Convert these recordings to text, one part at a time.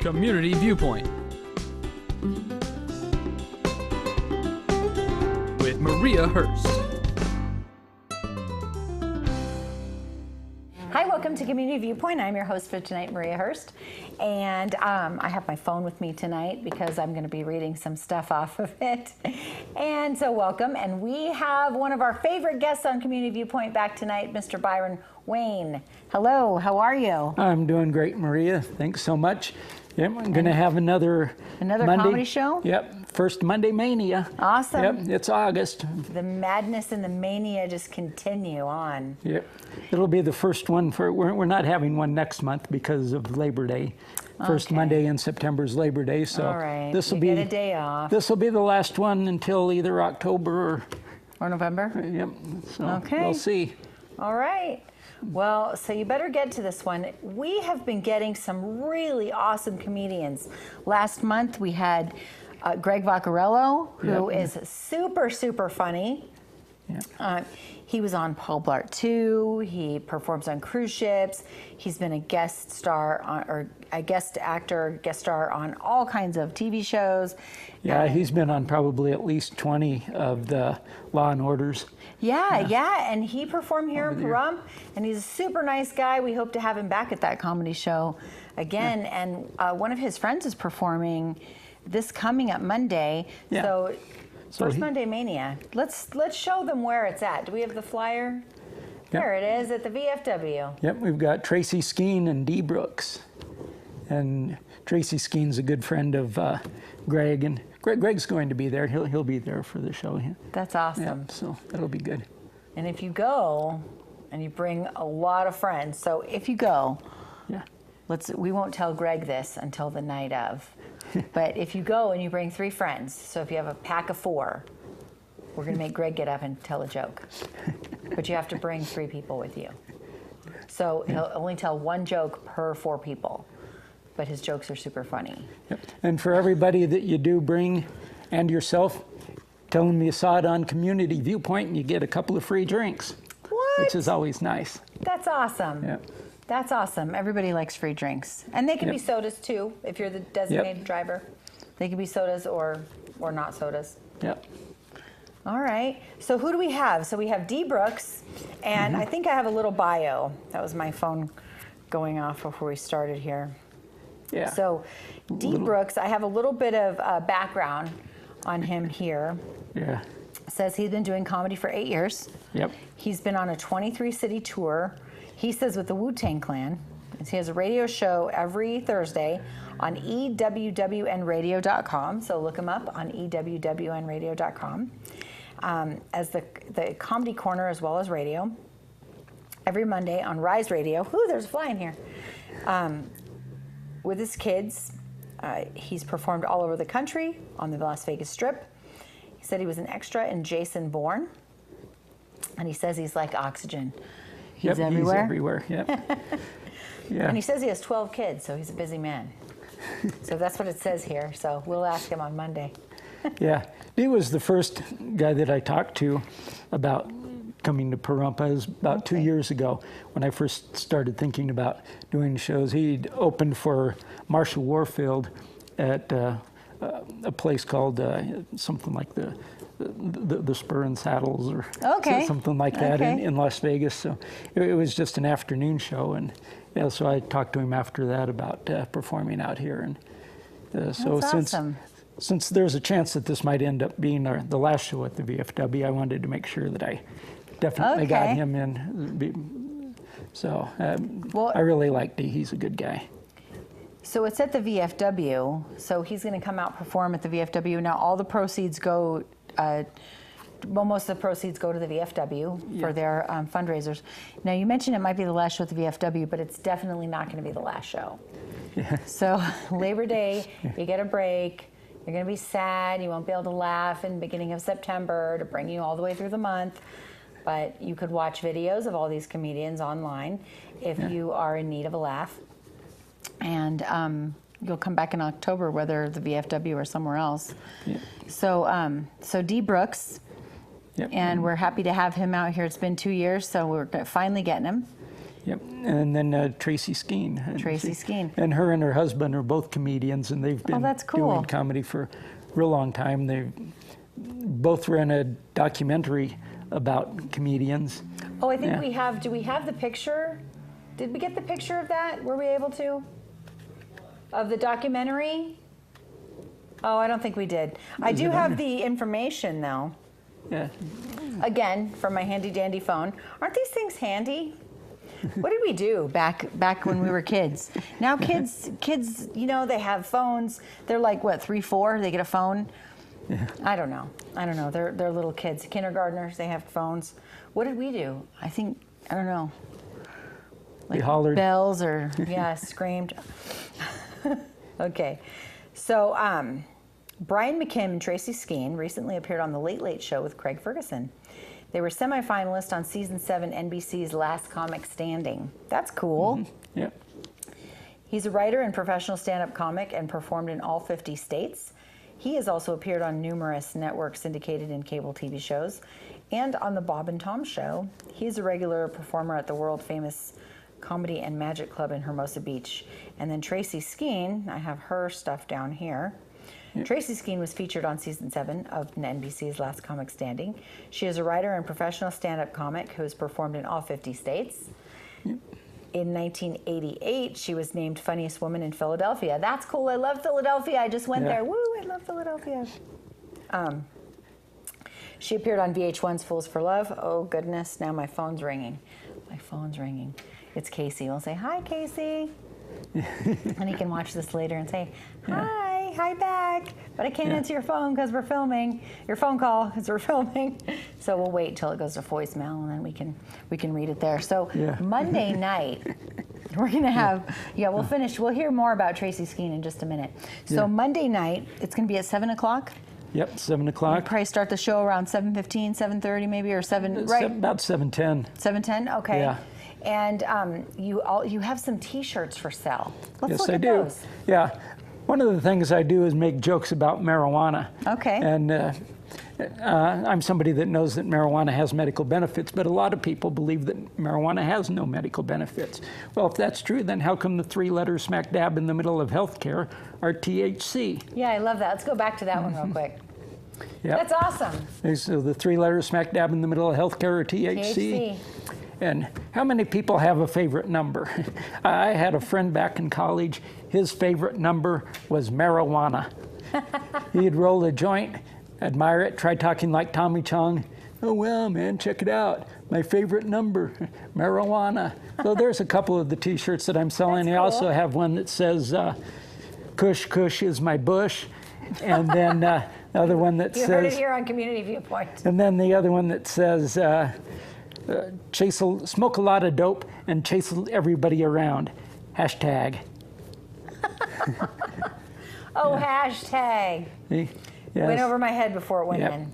Community Viewpoint with Maria Hurst. Hi, welcome to Community Viewpoint. I'm your host for tonight, Maria Hurst. And I have my phone with me tonight because I'm going to be reading some stuff off of it. And so welcome. And we have one of our favorite guests on Community Viewpoint back tonight, Mr. Byron Wayne. Hello, how are you? I'm doing great, Maria. Thanks so much. Yep, I'm going to have another Monday comedy show? Yep, first Monday Mania. Awesome. Yep, it's August. The madness and the mania just continue on. Yep, it'll be the first one for, we're not having one next month because of Labor Day. First Monday in September is Labor Day, so all right. this will you be get a day off. This will be the last one until either October or November. Yep. So we'll see. All right. Well, so you better get to this one. We have been getting some really awesome comedians. Last month we had Greg Vaccarello, who is super, super funny. Yeah. He was on Paul Blart 2. He performs on cruise ships. He's been a guest star on, or a guest actor, guest star on all kinds of TV shows. Yeah, he's been on probably at least 20 of the Law and Orders. Yeah, and he performed here in Pahrump, and he's a super nice guy. We hope to have him back at that comedy show again. Yeah. And one of his friends is performing this coming up Monday. Yeah. So First Monday Mania. Let's show them where it's at. Do we have the flyer? Yep. There it is at the VFW. Yep, we've got Tracy Skeen and Dee Brooks. And Tracy Skeen's a good friend of Greg, and Greg's going to be there. He'll be there for the show. That's awesome. Yeah, so that'll be good. And if you go and you bring a lot of friends, so if you go, we won't tell Greg this until the night of. But if you go and you bring 3 friends, so if you have a pack of 4, we're going to make Greg get up and tell a joke. But you have to bring 3 people with you. So he'll only tell 1 joke per 4 people. But his jokes are super funny. Yep. And for everybody that you do bring and yourself, tell them you saw it on Community Viewpoint and you get a couple of free drinks. What? Which is always nice. That's awesome. Yep. That's awesome. Everybody likes free drinks. And they can be sodas too, if you're the designated driver. They can be sodas or not sodas. Yep. All right. So who do we have? So we have Dee Brooks, and I think I have a little bio. That was my phone going off before we started here. Yeah. So Dee Brooks, I have a little bit of background on him here. Yeah. Says he's been doing comedy for 8 years. Yep. He's been on a 23-city tour. He says with the Wu-Tang Clan. He has a radio show every Thursday on ewwnradio.com. So look him up on ewwnradio.com. As the Comedy Corner as well as radio. Every Monday on Rise Radio. Ooh, there's a fly in here. With his kids. He's performed all over the country on the Las Vegas Strip. He said he was an extra in Jason Bourne. And he says he's like oxygen. He's everywhere. He's everywhere, yep. Yeah. And he says he has 12 kids, so he's a busy man. So that's what it says here. So we'll ask him on Monday. Yeah. He was the first guy that I talked to about coming to Pahrump. It was about 2 years ago when I first started thinking about doing shows. He'd opened for Marshall Warfield at a place called something like the Spur and Saddles or something like that in Las Vegas. So it was just an afternoon show, and so I talked to him after that about performing out here. And so since there's a chance that this might end up being the last show at the VFW, I wanted to make sure that I definitely got him in. So I really like Dee. He's a good guy. So it's at the VFW. So he's going to come out perform at the VFW. Now all the proceeds go. Most of the proceeds go to the VFW for their fundraisers. Now, you mentioned it might be the last show at the VFW, but it's definitely not going to be the last show. Yeah. So Labor Day, you get a break. You're going to be sad. You won't be able to laugh in the beginning of September to bring you all the way through the month. But you could watch videos of all these comedians online if you are in need of a laugh. And you'll come back in October, whether the VFW or somewhere else. Yeah. So Dee Brooks, and we're happy to have him out here. It's been 2 years, so we're finally getting him. Yep, and then Tracy Skeen. And Tracy Skeen. And her and her husband are both comedians, and they've been that's cool. doing comedy for a real long time. They both ran a documentary about comedians. Oh, I think we have, do we have the picture? Did we get the picture of that? Were we able to? Of the documentary? Oh, I don't think we did. I do have the information, though. Yeah. Again, from my handy dandy phone. Aren't these things handy? What did we do back when we were kids? Now kids, you know, they have phones. They're like, what, 3, 4? They get a phone? Yeah. I don't know. They're little kids. Kindergartners, they have phones. What did we do? I don't know. Like we hollered. Bells or, yeah, screamed. Okay. So, Brian McKim and Tracy Skeen recently appeared on The Late Late Show with Craig Ferguson. They were semifinalists on Season 7 NBC's Last Comic Standing. That's cool. Mm-hmm. Yep. He's a writer and professional stand-up comic and performed in all 50 states. He has also appeared on numerous network syndicated and cable TV shows and on The Bob and Tom Show. He's a regular performer at the world-famous Comedy and Magic Club in Hermosa Beach. And then Tracy Skeen, I have her stuff down here. Yep. Tracy Skeen was featured on Season 7 of NBC's Last Comic Standing. She is a writer and professional stand-up comic who has performed in all 50 states. Yep. In 1988, she was named Funniest Woman in Philadelphia. That's cool. I love Philadelphia. I just went there. Woo, I love Philadelphia. She appeared on VH1's Fools for Love. Oh, goodness. Now my phone's ringing. My phone's ringing. It's Casey. We'll say, hi, Casey. And he can watch this later and say, hi back. But I can't answer your phone because we're filming. Your phone call because we're filming. So we'll wait till it goes to voicemail and then we can read it there. So Monday night, we're going to have, we'll finish. We'll hear more about Tracy Skeen in just a minute. So Monday night, it's going to be at 7 o'clock. Yep, 7 o'clock. We'll probably start the show around 7:15, 7:30 maybe, or 7, right? About 7:10. 7:10, okay. Yeah. And you have some T-shirts for sale. Let's look I at do. those. Yeah. One of the things I do is make jokes about marijuana. Okay. And I'm somebody that knows that marijuana has medical benefits, but a lot of people believe that marijuana has no medical benefits. Well, if that's true, then how come the 3 letters smack dab in the middle of healthcare are THC? Yeah, I love that. Let's go back to that one real quick. Yep. That's awesome. So the 3 letters smack dab in the middle of healthcare are THC. And how many people have a favorite number? I had a friend back in college. His favorite number was marijuana. He'd roll a joint, admire it, try talking like Tommy Chong. Oh, well, man, check it out. My favorite number, marijuana. So there's a couple of the T-shirts that I'm selling. That's I cool. also have one that says, Kush, Kush is my bush. And then the other one that says... You heard it here on Community Viewpoint. And then the other one that says... smoke a lot of dope and chase everybody around. Hashtag. Hashtag. Yes. Went over my head before it went in.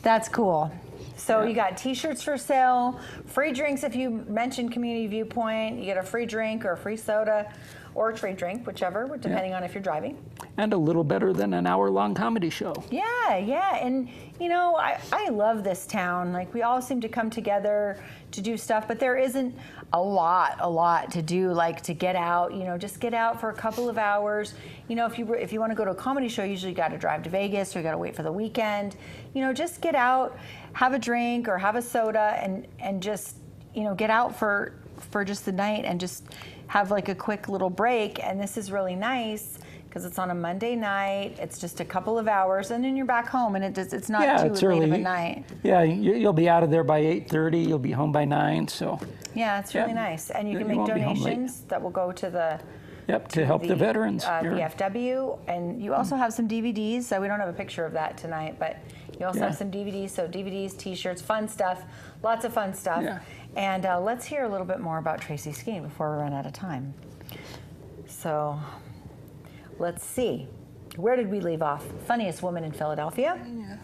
That's cool. So you got T-shirts for sale, free drinks if you mention Community Viewpoint. You get a free drink or a free soda or a free drink, whichever, depending on if you're driving. And a little better than an hour-long comedy show. Yeah. And, you know, I love this town. Like, we all seem to come together to do stuff, but there isn't a lot to do, like to get out, you know, just get out for a couple of hours. You know, if you want to go to a comedy show, usually you got to drive to Vegas or you got to wait for the weekend. You know, just get out, have a drink or have a soda and just, you know, get out for just the night and just have like a quick little break. And this is really nice because it's on a Monday night. It's just a couple of hours, and then you're back home, and it's not too late of a night. Yeah, you'll be out of there by 8:30. You'll be home by 9. So. Yeah, it's really nice, and you can make donations that will go to the. Yep, to help the veterans. VFW, and you also have some DVDs. So we don't have a picture of that tonight, but you also have some DVDs. So DVDs, T-shirts, fun stuff, lots of fun stuff. Yeah. And let's hear a little bit more about Tracy Skeen before we run out of time. So let's see. Where did we leave off? Funniest Woman in Philadelphia. Yeah.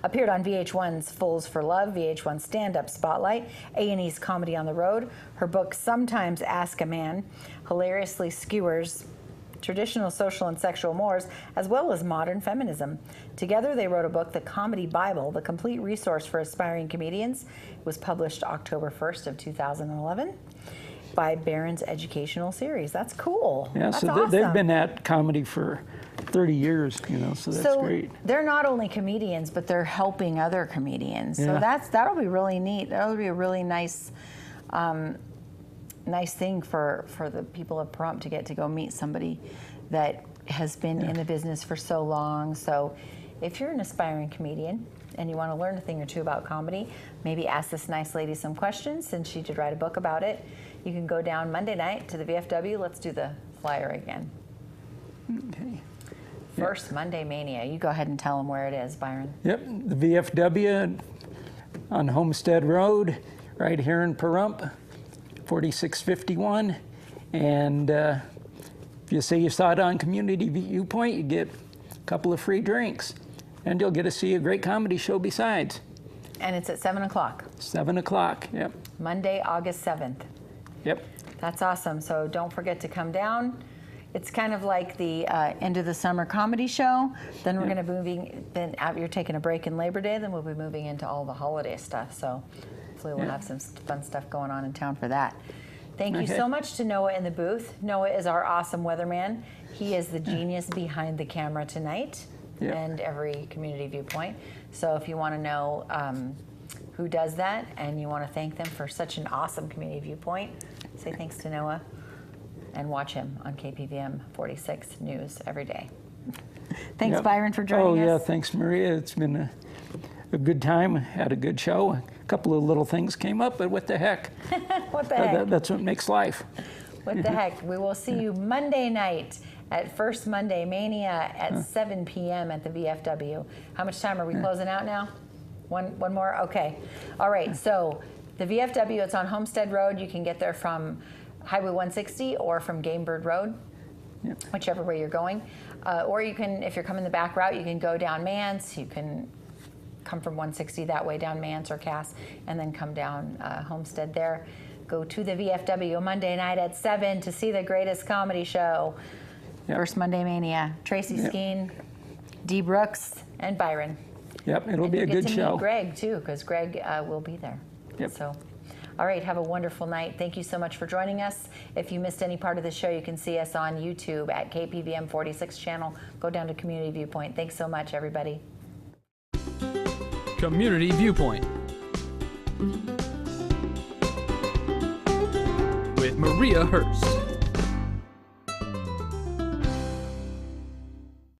Appeared on VH1's Fools for Love, VH1's Stand-Up Spotlight, A&E's Comedy on the Road. Her book, Sometimes Ask a Man, hilariously skewers traditional social and sexual mores, as well as modern feminism. Together, they wrote a book, The Comedy Bible, the complete resource for aspiring comedians. It was published October 1st of 2011. by Byron's educational series. That's cool. Yeah, That's so awesome. they've been at comedy for 30 years, you know, so that's great. They're not only comedians, but they're helping other comedians. So Yeah. that'll be really neat. That'll be a really nice nice thing for the people of Pahrump to get to go meet somebody that has been in the business for so long. So if you're an aspiring comedian and you want to learn a thing or two about comedy, maybe ask this nice lady some questions, since she did write a book about it. You can go down Monday night to the VFW. Let's do the flyer again. Okay. First Monday Mania. You go ahead and tell them where it is, Byron. Yep, the VFW on Homestead Road, right here in Pahrump, 4651. And if you say you saw it on Community Viewpoint, you get a couple of free drinks. And you'll get to see a great comedy show besides. And it's at 7 o'clock. 7 o'clock, yep. Monday, August 7th. Yep. That's awesome. So don't forget to come down. It's kind of like the end of the summer comedy show. Then we're going to be moving, then you're taking a break in Labor Day, then we'll be moving into all the holiday stuff. So hopefully we'll have some fun stuff going on in town for that. Thank you so much to Noah in the booth. Noah is our awesome weatherman. He is the genius behind the camera tonight and every Community Viewpoint. So if you want to know who does that and you want to thank them for such an awesome Community Viewpoint, say thanks to Noah. And watch him on KPVM 46 News every day. Thanks, Byron, for joining us. Oh, yeah, thanks, Maria. It's been a good time. Had a good show. A couple of little things came up, but what the heck? What the heck? That's what makes life. What the heck? We will see you Monday night at First Monday Mania at 7 p.m. at the VFW. How much time are we closing out now? One more? Okay. All right, so the VFW, it's on Homestead Road. You can get there from Highway 160 or from Game Bird Road, whichever way you're going. Or you can, if you're coming the back route, you can go down Mance. You can come from 160 that way down Mance or Cass, and then come down Homestead there. Go to the VFW Monday night at 7 to see the greatest comedy show. First Monday Mania. Tracy Skeen, Dee Brooks, and Byron. Yep, it'll be a good show. You get to meet Greg, too, because Greg will be there. Yep. So. All right, have a wonderful night. Thank you so much for joining us. If you missed any part of the show, you can see us on YouTube at KPVM 46 channel. Go down to Community Viewpoint. Thanks so much, everybody. Community Viewpoint with Maria Hurst.